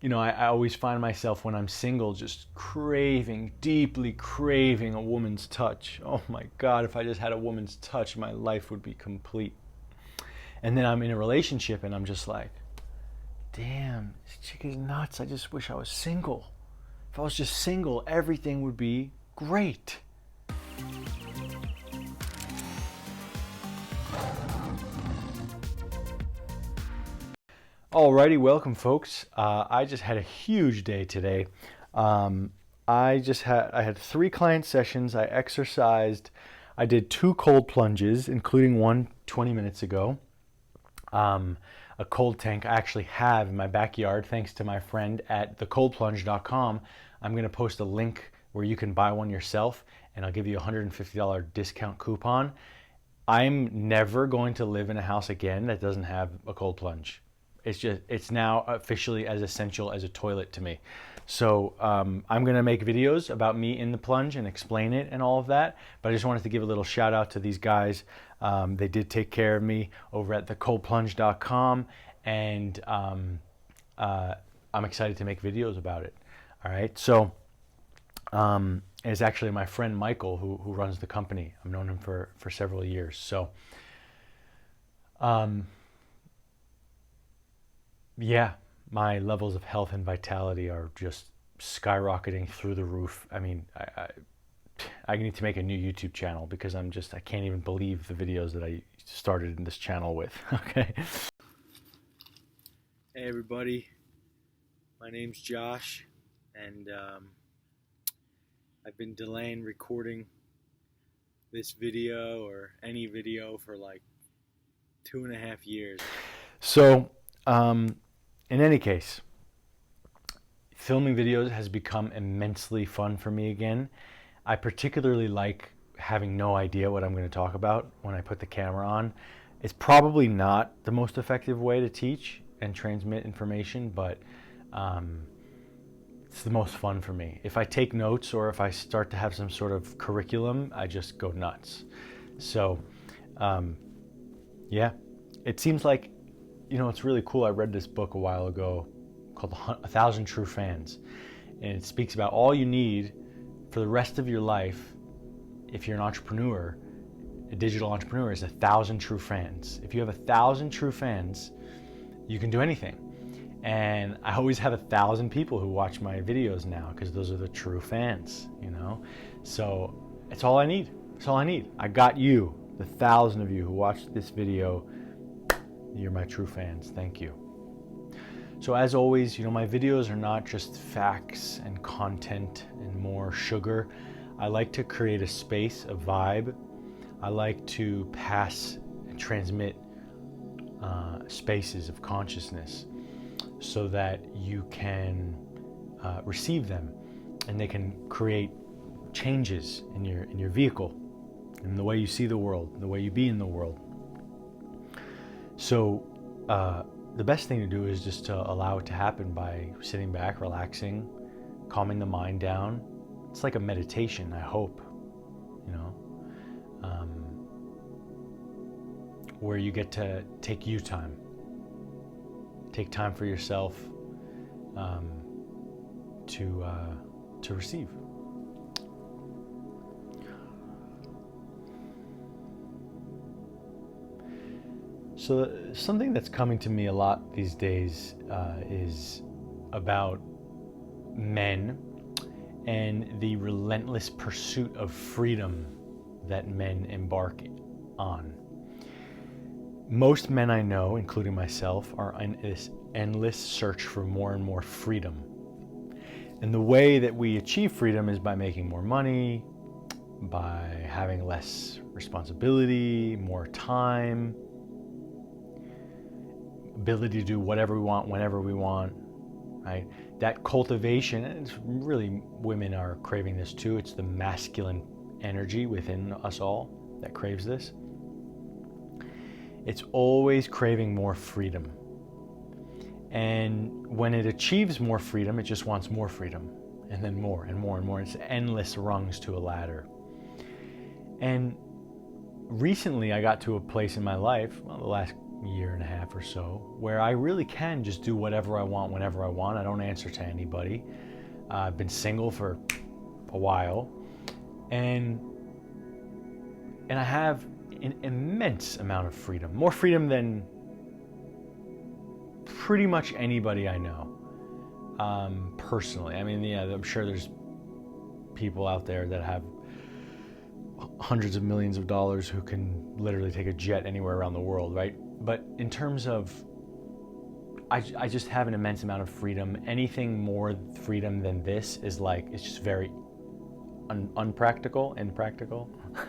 I always find myself when I'm single just craving, deeply craving a woman's touch. Oh my God, if I just had a woman's touch, my life would be complete. And then I'm in a relationship and I'm just like, damn, this chick is nuts. I just wish I was single. If I was just single, everything would be great. Alrighty, welcome folks. I just had a huge day today. I had 3 client sessions. I exercised. I did 2 cold plunges, including one 20 minutes ago. A cold tank I actually have in my backyard, thanks to my friend at thecoldplunge.com. I'm going to post a link where you can buy one yourself, and I'll give you a $150 discount coupon. I'm never going to live in a house again that doesn't have a cold plunge. It's now officially as essential as a toilet to me. So I'm going to make videos about me in the plunge and explain it and all of that. But I just wanted to give a little shout out to these guys. They did take care of me over at thecoldplunge.com, and I'm excited to make videos about it. All right. So it's actually my friend Michael who runs the company. I've known him for several years. So yeah, my levels of health and vitality are just skyrocketing through the roof. I mean, I need to make a new YouTube channel because I can't even believe the videos that I started in this channel with. Okay. Hey everybody, my name's Josh, and I've been delaying recording this video or any video for like 2.5 years. So, in any case, filming videos has become immensely fun for me again. I particularly like having no idea what I'm going to talk about when I put the camera on. It's probably not the most effective way to teach and transmit information, but it's the most fun for me. If I take notes or if I start to have some sort of curriculum, I just go nuts. So, yeah, it seems like, it's really cool. I read this book a while ago called 1,000 True Fans, and it speaks about all you need for the rest of your life, if you're an entrepreneur, a digital entrepreneur, is 1,000 true fans. If you have 1,000 true fans, you can do anything. And I always have 1,000 people who watch my videos now because those are the true fans, So it's all I need. It's all I need. I got you, the 1,000 of you who watched this video. You're my true fans. Thank you. So as always, my videos are not just facts and content and more sugar. I like to create a space, a vibe. I like to pass and transmit spaces of consciousness so that you can receive them, and they can create changes in your vehicle, in the way you see the world, the way you be in the world. So the best thing to do is just to allow it to happen by sitting back, relaxing, calming the mind down. It's like a meditation, I hope, where you get to take you time. Take time for yourself to receive. So something that's coming to me a lot these days is about men and the relentless pursuit of freedom that men embark on. Most men I know, including myself, are in this endless search for more and more freedom. And the way that we achieve freedom is by making more money, by having less responsibility, more time, ability to do whatever we want, whenever we want, right? That cultivation, and it's really, women are craving this too. It's the masculine energy within us all that craves this. It's always craving more freedom. And when it achieves more freedom, it just wants more freedom, and then more and more and more. It's endless rungs to a ladder. And recently I got to a place in my life, well, the last year and a half or so, where I really can just do whatever I want whenever I want. I don't answer to anybody. I've been single for a while, and I have an immense amount of freedom, more freedom than pretty much anybody I know, personally. I mean, yeah, I'm sure there's people out there that have hundreds of millions of dollars who can literally take a jet anywhere around the world, right? But in terms of, I just have an immense amount of freedom. Anything more freedom than this is like, it's just very impractical,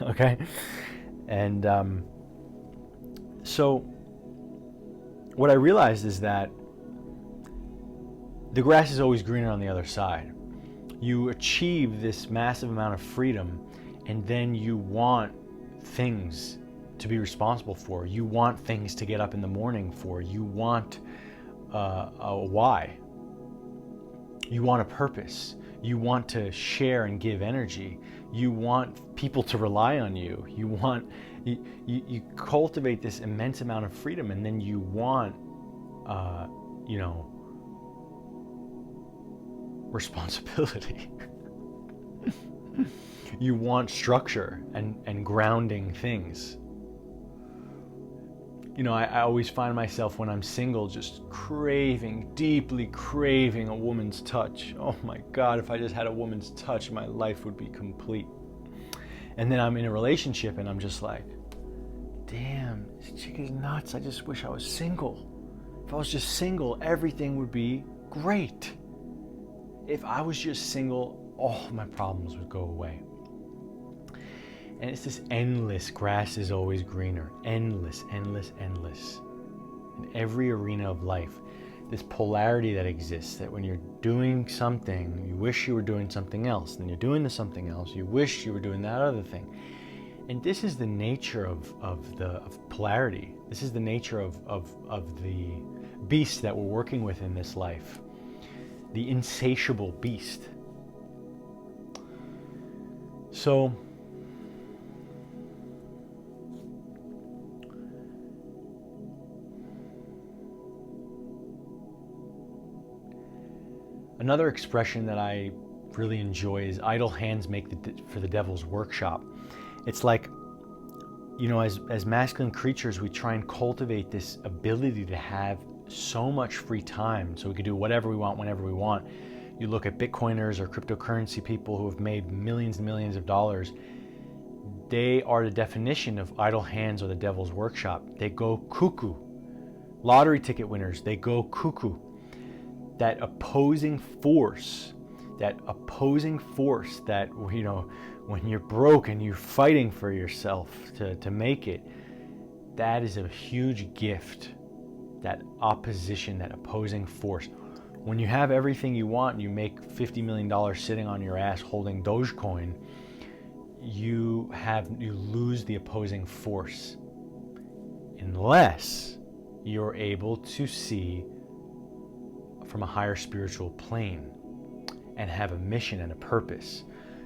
okay? And so what I realized is that the grass is always greener on the other side. You achieve this massive amount of freedom, and then you want things to be responsible for. You want things to get up in the morning for. You want a why. You want a purpose. You want to share and give energy. You want people to rely on you. You cultivate this immense amount of freedom, and then you want, responsibility. You want structure and grounding things. I always find myself when I'm single just deeply craving a woman's touch. Oh my God, if I just had a woman's touch, my life would be complete. And then I'm in a relationship and I'm just like, damn, this chick is nuts. I just wish I was single. If I was just single, everything would be great. If I was just single, all my problems would go away. And it's this endless, grass is always greener, endless. In every arena of life, this polarity that exists, that when you're doing something, you wish you were doing something else. Then you're doing something else, you wish you were doing that other thing. And this is the nature of polarity. This is the nature of the beast that we're working with in this life. The insatiable beast. So, another expression that I really enjoy is idle hands make for the devil's workshop. It's like, as masculine creatures, we try and cultivate this ability to have so much free time so we can do whatever we want whenever we want. You look at Bitcoiners or cryptocurrency people who have made millions and millions of dollars. They are the definition of idle hands or the devil's workshop. They go cuckoo. Lottery ticket winners, they go cuckoo. That opposing force that, when you're broke and you're fighting for yourself to make it, that is a huge gift. That opposition, that opposing force. When you have everything you want and you make $50 million sitting on your ass holding Dogecoin, you lose the opposing force. Unless you're able to see from a higher spiritual plane and have a mission and a purpose.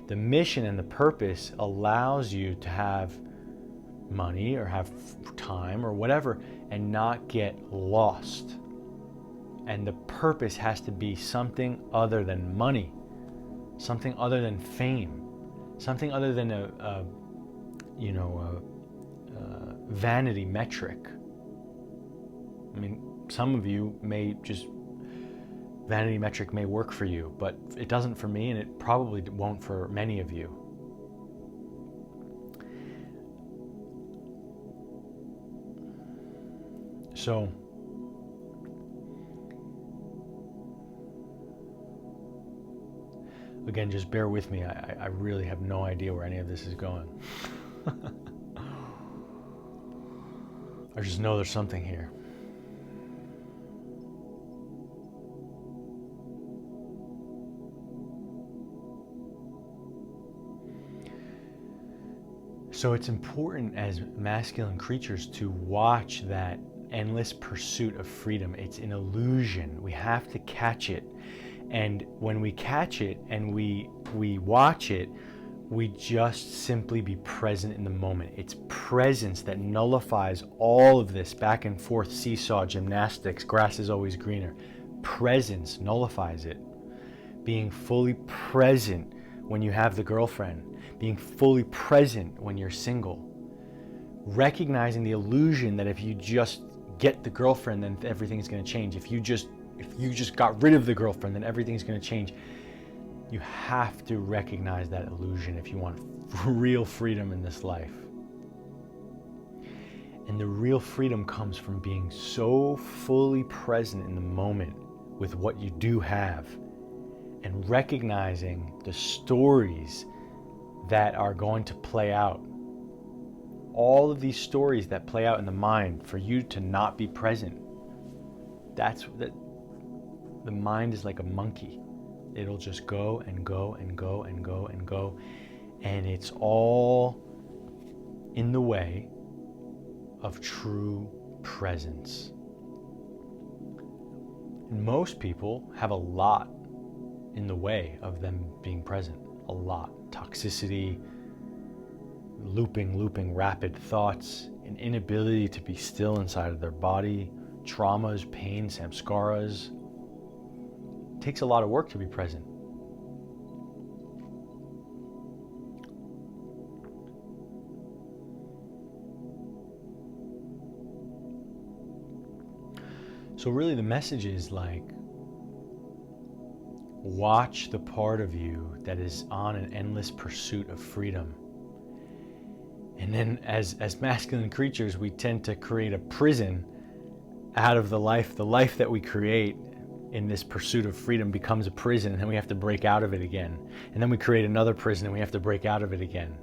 The mission and the purpose allows you to have money or have time or whatever and not get lost. And the purpose has to be something other than money, something other than fame, something other than a vanity metric. I mean, some of you may just, vanity metric may work for you, but it doesn't for me, and it probably won't for many of you. So, again, just bear with me. I really have no idea where any of this is going. I just know there's something here. So it's important as masculine creatures to watch that endless pursuit of freedom. It's an illusion. We have to catch it. And when we catch it and we watch it, we just simply be present in the moment. It's presence that nullifies all of this back and forth seesaw gymnastics, grass is always greener. Presence nullifies it. Being fully present when you have the girlfriend, being fully present when you're single, recognizing the illusion that if you just get the girlfriend, then everything's going to change. If you just got rid of the girlfriend, then everything's going to change. You have to recognize that illusion if you want real freedom in this life. And the real freedom comes from being so fully present in the moment with what you do have, and recognizing the stories that are going to play out. All of these stories that play out in the mind for you to not be present. The mind is like a monkey. It'll just go and go and go and go and go. And it's all in the way of true presence. And most people have a lot in the way of them being present. A lot. Toxicity, looping rapid thoughts, an inability to be still inside of their body, traumas, pain, samskaras. It takes a lot of work to be present. So really the message is like, watch the part of you that is on an endless pursuit of freedom. And then as masculine creatures, we tend to create a prison out of the life that we create in this pursuit of freedom becomes a prison, and then we have to break out of it again. And then we create another prison and we have to break out of it again.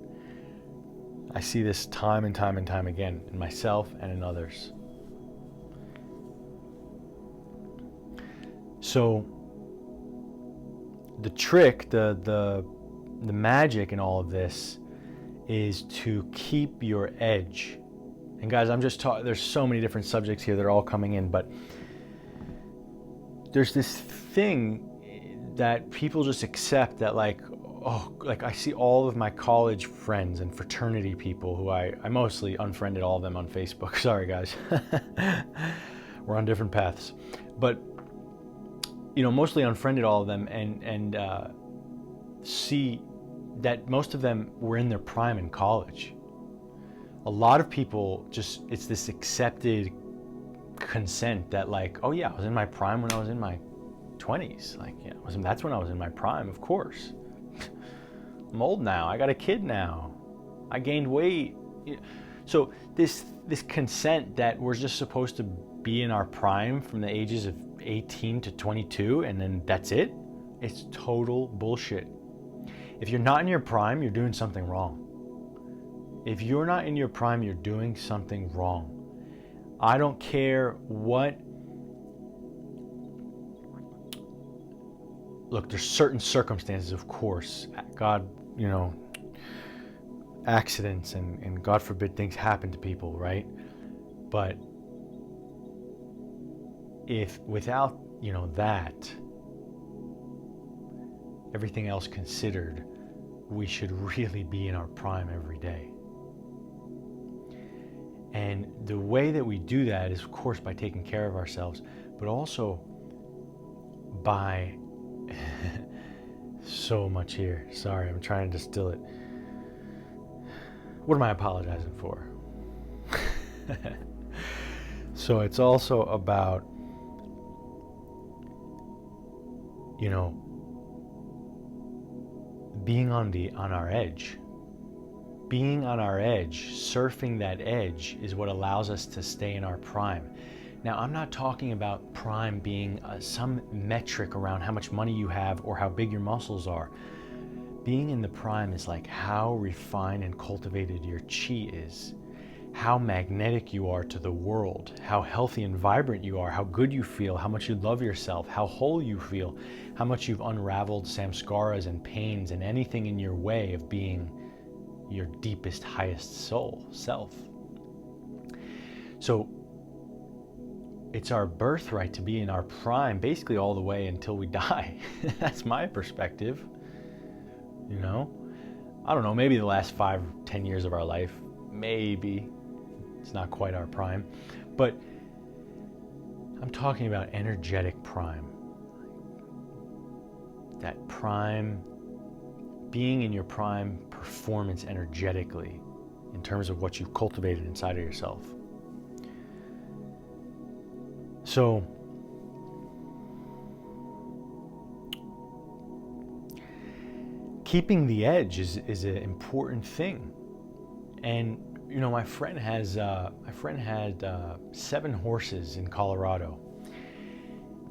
I see this time and time and time again in myself and in others. So the trick, the magic in all of this is to keep your edge. And guys, I'm just talking, there's so many different subjects here that are all coming in, but there's this thing that people just accept that like I see all of my college friends and fraternity people who I mostly unfriended all of them on Facebook. Sorry guys. We're on different paths. But mostly unfriended all of them and see that most of them were in their prime in college. A lot of people it's this accepted consent that like, oh yeah, I was in my prime when I was in my 20s. Like, yeah, that's when I was in my prime, of course. I'm old now, I got a kid now, I gained weight. So this consent that we're just supposed to be in our prime from the ages of 18 to 22 and then that's it, it's total bullshit. If you're not in your prime, you're doing something wrong. If you're not in your prime, you're doing something wrong. I don't care what. Look, there's certain circumstances, of course. God, accidents and God forbid things happen to people, right? But if without, that, everything else considered, we should really be in our prime every day. And the way that we do that is, of course, by taking care of ourselves, but also by so much here. Sorry, I'm trying to distill it. What am I apologizing for? So it's also about, being on our edge. Being on our edge, surfing that edge is what allows us to stay in our prime. Now, I'm not talking about prime being some metric around how much money you have or how big your muscles are. Being in the prime is like how refined and cultivated your chi is, how magnetic you are to the world, how healthy and vibrant you are, how good you feel, how much you love yourself, how whole you feel, how much you've unraveled samskaras and pains and anything in your way of being your deepest, highest self. So it's our birthright to be in our prime basically all the way until we die. That's my perspective, I don't know, maybe the last 5-10 years of our life. Maybe. It's not quite our prime. But I'm talking about energetic prime. That prime, being in your prime performance energetically in terms of what you've cultivated inside of yourself. So, keeping the edge is an important thing. And you know, my friend had 7 horses in Colorado,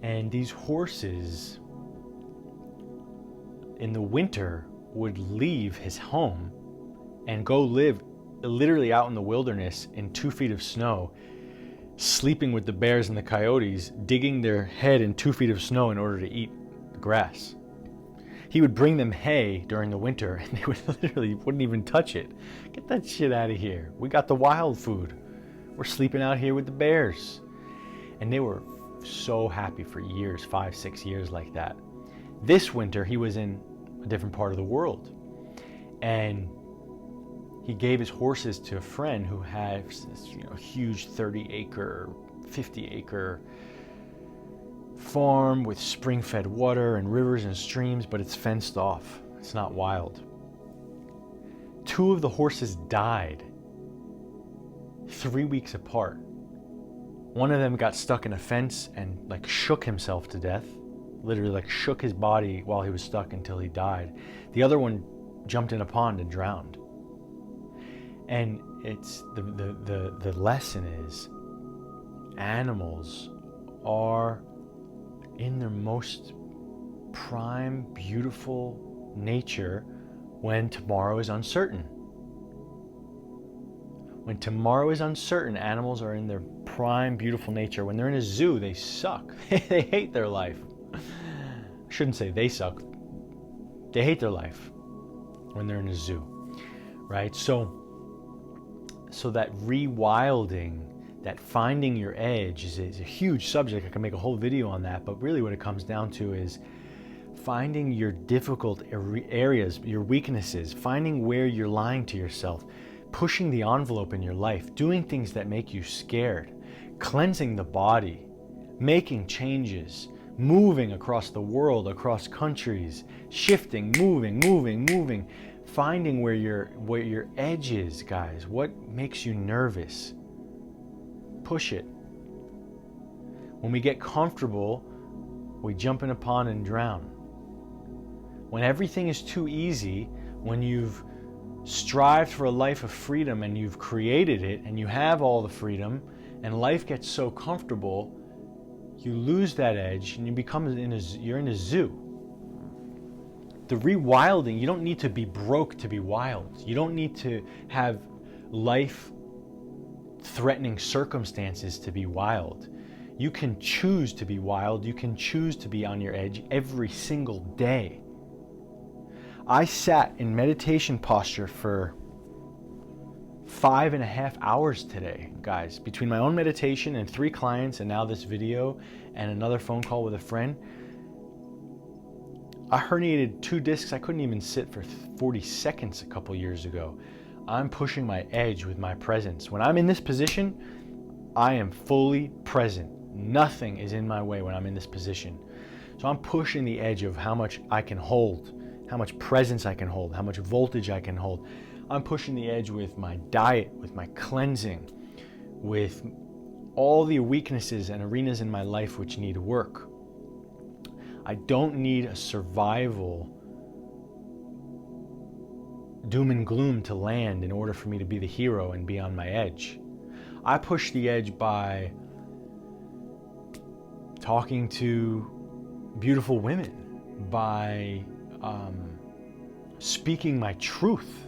and these horses in the winter would leave his home and go live literally out in the wilderness in 2 feet of snow, sleeping with the bears and the coyotes, digging their head in 2 feet of snow in order to eat the grass. He would bring them hay during the winter, and they wouldn't even touch it. Get that shit out of here. We got the wild food. We're sleeping out here with the bears. And they were so happy for years, 5-6 years like that. This winter, he was in a different part of the world. And he gave his horses to a friend who had this, huge 30-acre, 50-acre farm with spring-fed water and rivers and streams, but it's fenced off. It's not wild. 2 of the horses died 3 weeks apart. One of them got stuck in a fence and shook himself to death. Literally shook his body while he was stuck until he died. The other one jumped in a pond and drowned. And it's the lesson is animals are in their most prime, beautiful nature when tomorrow is uncertain. When tomorrow is uncertain, animals are in their prime, beautiful nature. When they're in a zoo, they suck. They hate their life. I shouldn't say they suck. They hate their life when they're in a zoo, right? So that rewilding, that finding your edge is a huge subject. I can make a whole video on that, but really what it comes down to is finding your difficult areas, your weaknesses, finding where you're lying to yourself, pushing the envelope in your life, doing things that make you scared, cleansing the body, making changes, moving across the world, across countries, shifting, moving, finding where your edge is, guys. What makes you nervous? Push it. When we get comfortable, we jump in a pond and drown. When everything is too easy, when you've strived for a life of freedom and you've created it and you have all the freedom and life gets so comfortable, you lose that edge and you're in a zoo. The rewilding, you don't need to be broke to be wild. You don't need to have life-threatening circumstances to be wild. You can choose to be wild. You can choose to be on your edge every single day. I sat in meditation posture for 5.5 hours today, guys. Between my own meditation and 3 clients and now this video and another phone call with a friend, I herniated 2 discs. I couldn't even sit for 40 seconds a couple years ago. I'm pushing my edge with my presence. When I'm in this position, I am fully present. Nothing is in my way when I'm in this position. So I'm pushing the edge of how much I can hold, how much presence I can hold, how much voltage I can hold. I'm pushing the edge with my diet, with my cleansing, with all the weaknesses and arenas in my life which need work. I don't need a survival doom and gloom to land in order for me to be the hero and be on my edge. I push the edge by talking to beautiful women, by speaking my truth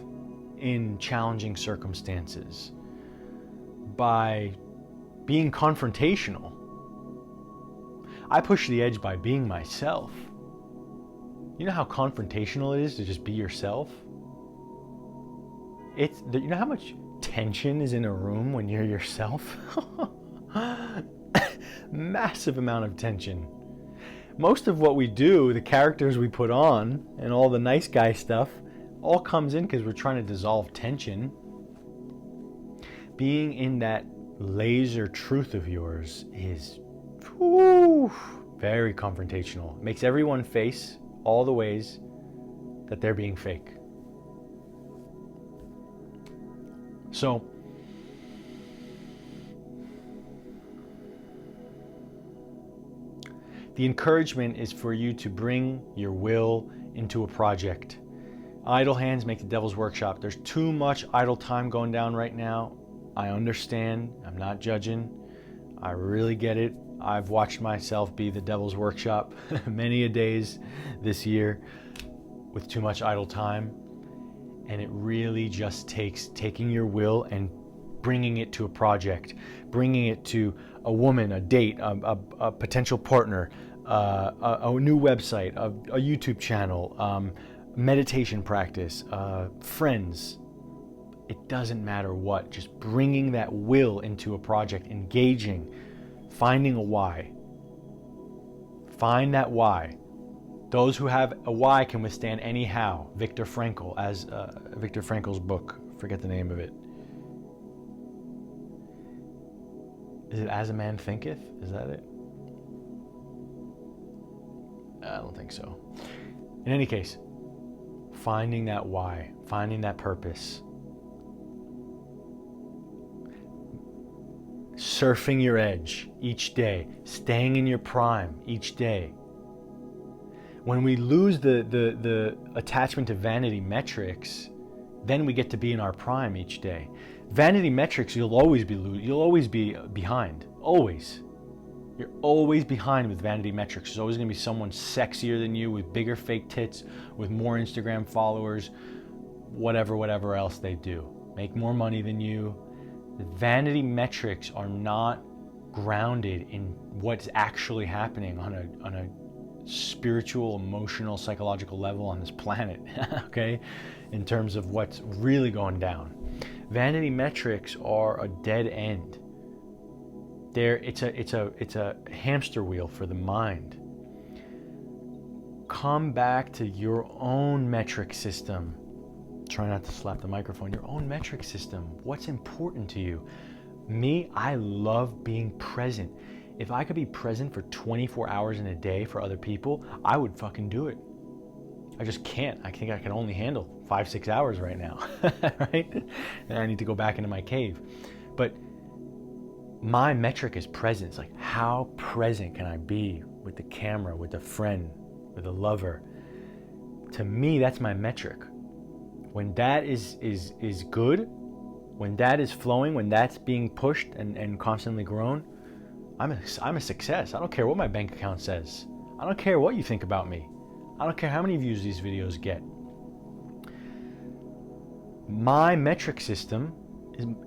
in challenging circumstances, by being confrontational. I push the edge by being myself. You know how confrontational it is to just be yourself? You know how much tension is in a room when you're yourself? Massive amount of tension. Most of what we do, the characters we put on, and all the nice guy stuff, all comes in because we're trying to dissolve tension. Being in that laser truth of yours is very confrontational. It makes everyone face all the ways that they're being fake. So, the encouragement is for you to bring your will into a project. Idle hands make the devil's workshop. There's too much idle time going down right now. I understand. I'm not judging. I really get it. I've watched myself be the devil's workshop many a days this year with too much idle time. And it really just takes taking your will and bringing it to a project, bringing it to a woman, a date, a potential partner, a new website, a YouTube channel, meditation practice, friends. It doesn't matter what, just bringing that will into a project, engaging, finding a why. Find that why. Those who have a why can withstand any how. Viktor Frankl, as Viktor Frankl's book, forget the name of it. Is it As a Man Thinketh? Is that it? I don't think so. In any case, finding that why, finding that purpose. Surfing your edge each day, staying in your prime each day. When we lose the attachment to vanity metrics, then we get to be in our prime each day. Vanity metrics, you'll always be behind. Always. You're always behind with vanity metrics. There's always going to be someone sexier than you with bigger fake tits, with more Instagram followers, whatever else they do. Make more money than you. The vanity metrics are not grounded in what's actually happening on a spiritual, emotional, psychological level on this planet, okay? In terms of what's really going down. Vanity metrics are a dead end. It's a hamster wheel for the mind. Come back to your own metric system. Try not to slap the microphone. Your own metric system. What's important to you? Me, I love being present. If I could be present for 24 hours in a day for other people, I would fucking do it. I just can't. I think I can only handle 5-6 hours right now, right? And I need to go back into my cave. But my metric is presence. Like, how present can I be with the camera, with a friend, with a lover? To me, that's my metric. When that is good, when that is flowing, when that's being pushed and constantly grown, I'm a success. I don't care what my bank account says. I don't care what you think about me. I don't care how many views these videos get. My metric system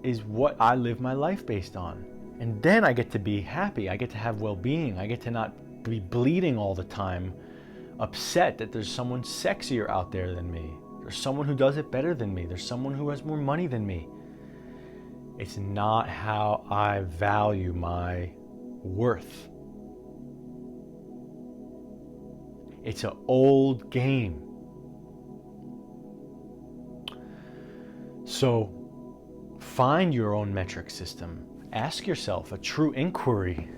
is what I live my life based on. And then I get to be happy. I get to have well-being. I get to not be bleeding all the time, upset that there's someone sexier out there than me. There's someone who does it better than me. There's someone who has more money than me. It's not how I value my worth. It's an old game. So find your own metric system. Ask yourself a true inquiry.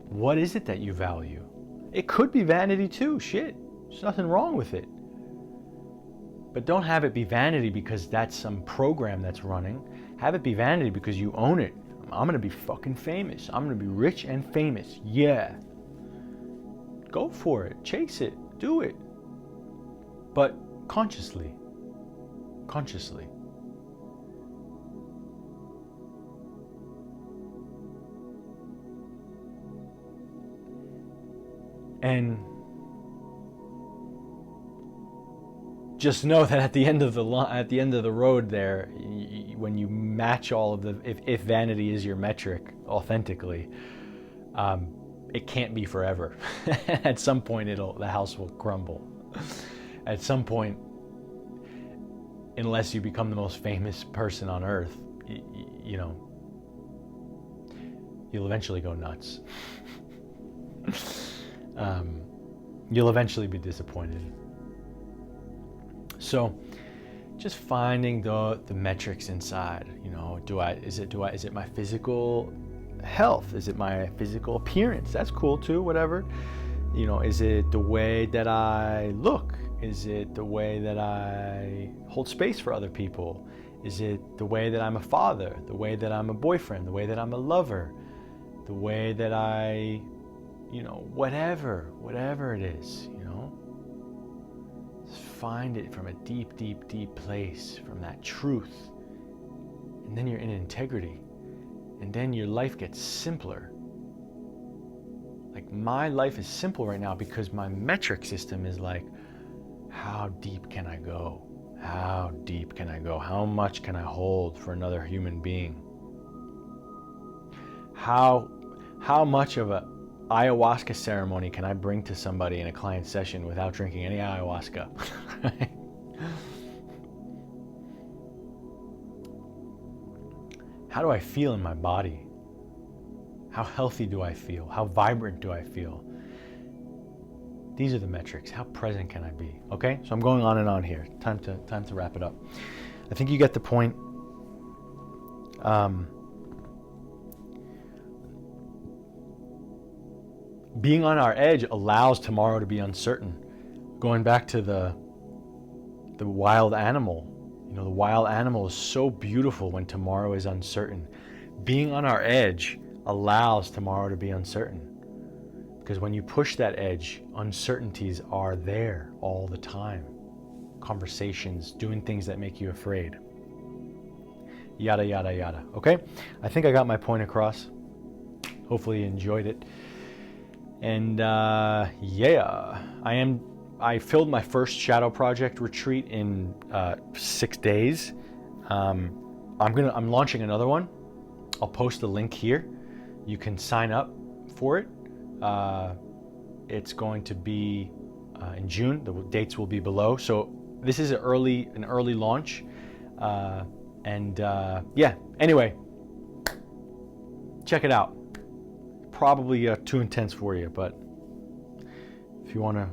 What is it that you value? It could be vanity too. Shit. There's nothing wrong with it. But don't have it be vanity because that's some program that's running. Have it be vanity because you own it. I'm going to be fucking famous. I'm going to be rich and famous. Yeah. Go for it. Chase it. Do it. But consciously. Consciously. And just know that at the end of the road there, when you match all of the, if vanity is your metric authentically, it can't be forever. At some point, the house will crumble. At some point, unless you become the most famous person on earth, you'll eventually go nuts. You'll eventually be disappointed. So just finding the metrics inside, is it my physical health? Is it my physical appearance? That's cool too, whatever. Is it the way that I look? Is it the way that I hold space for other people? Is it the way that I'm a father? The way that I'm a boyfriend? The way that I'm a lover? The way that I, whatever it is, Just find it from a deep, deep, deep place, from that truth. And then you're in integrity. And then your life gets simpler. Like, my life is simple right now because my metric system is like, how deep can I go? How deep can I go? How much can I hold for another human being? How much of a ayahuasca ceremony can I bring to somebody in a client session without drinking any ayahuasca? How do I feel in my body? How healthy do I feel? How vibrant do I feel? These are the metrics. How present can I be? Okay, so I'm going on and on here. Time to wrap it up. I think you get the point. Being on our edge allows tomorrow to be uncertain. Going back to the wild animal, the wild animal is so beautiful when tomorrow is uncertain. Being on our edge allows tomorrow to be uncertain. Because when you push that edge, uncertainties are there all the time. Conversations, doing things that make you afraid. Yada, yada, yada. Okay? I think I got my point across. Hopefully you enjoyed it. And I filled my first Shadow Project retreat in 6 days. I'm launching another one. I'll post the link here. You can sign up for it. It's going to be in June. The dates will be below. So this is an early launch. Anyway, check it out. Probably too intense for you, but if you want to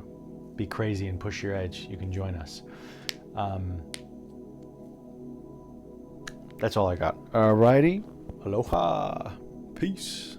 be crazy and push your edge, you can join us. That's all I got. Alrighty. Aloha. Peace.